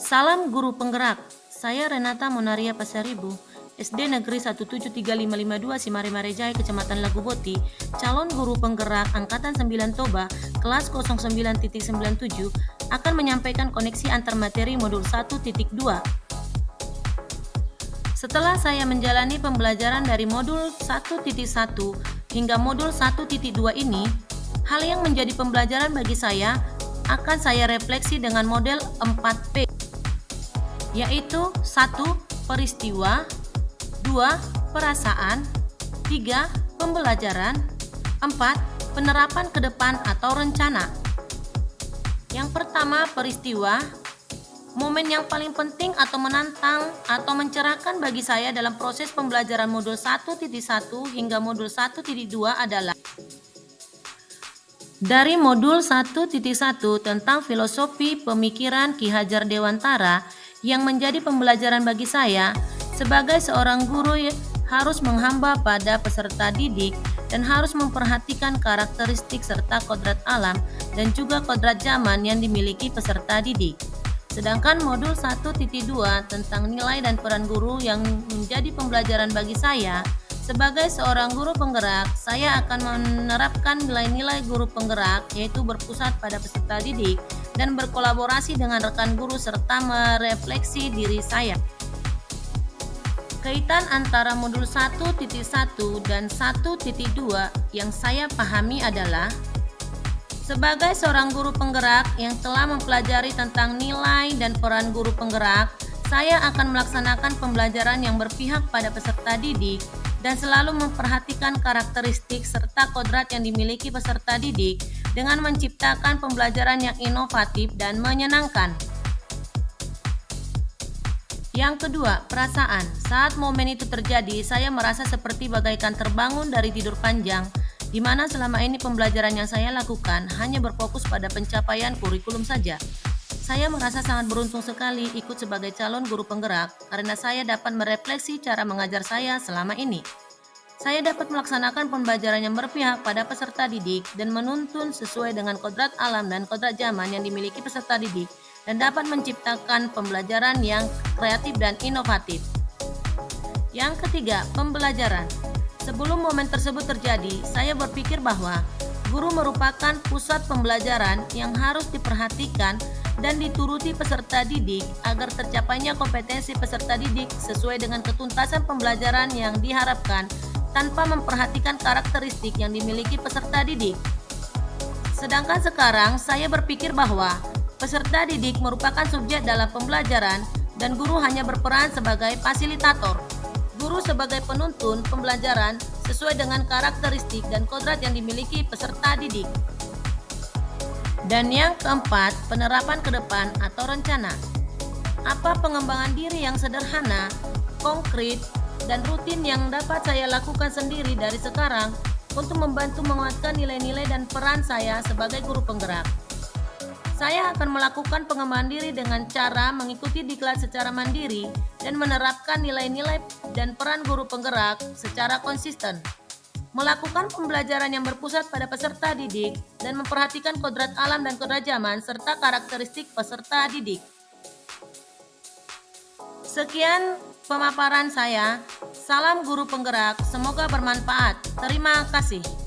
Salam Guru Penggerak, saya Renata Monaria Pasaribu, SD Negeri 173552 Simari Marejai, Kecamatan Laguboti, calon guru penggerak Angkatan 9 Toba, kelas 09.97, akan menyampaikan koneksi antar materi modul 1.2. Setelah saya menjalani pembelajaran dari modul 1.1 hingga modul 1.2 ini, hal yang menjadi pembelajaran bagi saya akan saya refleksi dengan model 4P, yaitu 1. Peristiwa, 2. Perasaan, 3. Pembelajaran, 4. Penerapan ke depan atau rencana. Yang pertama, peristiwa. Momen yang paling penting atau menantang atau mencerahkan bagi saya dalam proses pembelajaran modul 1.1 hingga modul 1.2 adalah dari modul 1.1 tentang filosofi pemikiran Ki Hajar Dewantara, yang menjadi pembelajaran bagi saya sebagai seorang guru harus menghamba pada peserta didik dan harus memperhatikan karakteristik serta kodrat alam dan juga kodrat zaman yang dimiliki peserta didik. Sedangkan modul 1.2 tentang nilai dan peran guru yang menjadi pembelajaran bagi saya sebagai seorang guru penggerak, saya akan menerapkan nilai-nilai guru penggerak, yaitu berpusat pada peserta didik dan berkolaborasi dengan rekan guru serta merefleksi diri saya. Kaitan antara modul 1.1 dan 1.2 yang saya pahami adalah sebagai seorang guru penggerak yang telah mempelajari tentang nilai dan peran guru penggerak, saya akan melaksanakan pembelajaran yang berpihak pada peserta didik dan selalu memperhatikan karakteristik serta kodrat yang dimiliki peserta didik dengan menciptakan pembelajaran yang inovatif dan menyenangkan. Yang kedua, perasaan. Saat momen itu terjadi, saya merasa seperti bagaikan terbangun dari tidur panjang, di mana selama ini pembelajaran yang saya lakukan hanya berfokus pada pencapaian kurikulum saja. Saya merasa sangat beruntung sekali ikut sebagai calon guru penggerak karena saya dapat merefleksi cara mengajar saya selama ini. Saya dapat melaksanakan pembelajaran yang berpihak pada peserta didik dan menuntun sesuai dengan kodrat alam dan kodrat zaman yang dimiliki peserta didik dan dapat menciptakan pembelajaran yang kreatif dan inovatif. Yang ketiga, pembelajaran. Sebelum momen tersebut terjadi, saya berpikir bahwa guru merupakan pusat pembelajaran yang harus diperhatikan dan dituruti peserta didik agar tercapainya kompetensi peserta didik sesuai dengan ketuntasan pembelajaran yang diharapkan tanpa memperhatikan karakteristik yang dimiliki peserta didik. Sedangkan sekarang saya berpikir bahwa peserta didik merupakan subjek dalam pembelajaran dan guru hanya berperan sebagai fasilitator. Guru sebagai penuntun pembelajaran sesuai dengan karakteristik dan kodrat yang dimiliki peserta didik. Dan yang keempat, penerapan ke depan atau rencana. Apa pengembangan diri yang sederhana, konkret, dan rutin yang dapat saya lakukan sendiri dari sekarang untuk membantu menguatkan nilai-nilai dan peran saya sebagai guru penggerak. Saya akan melakukan pengembangan diri dengan cara mengikuti diklat secara mandiri dan menerapkan nilai-nilai dan peran guru penggerak secara konsisten. Melakukan pembelajaran yang berpusat pada peserta didik dan memperhatikan kodrat alam dan kodrat zaman serta karakteristik peserta didik. Sekian pemaparan saya. Salam guru penggerak, semoga bermanfaat. Terima kasih.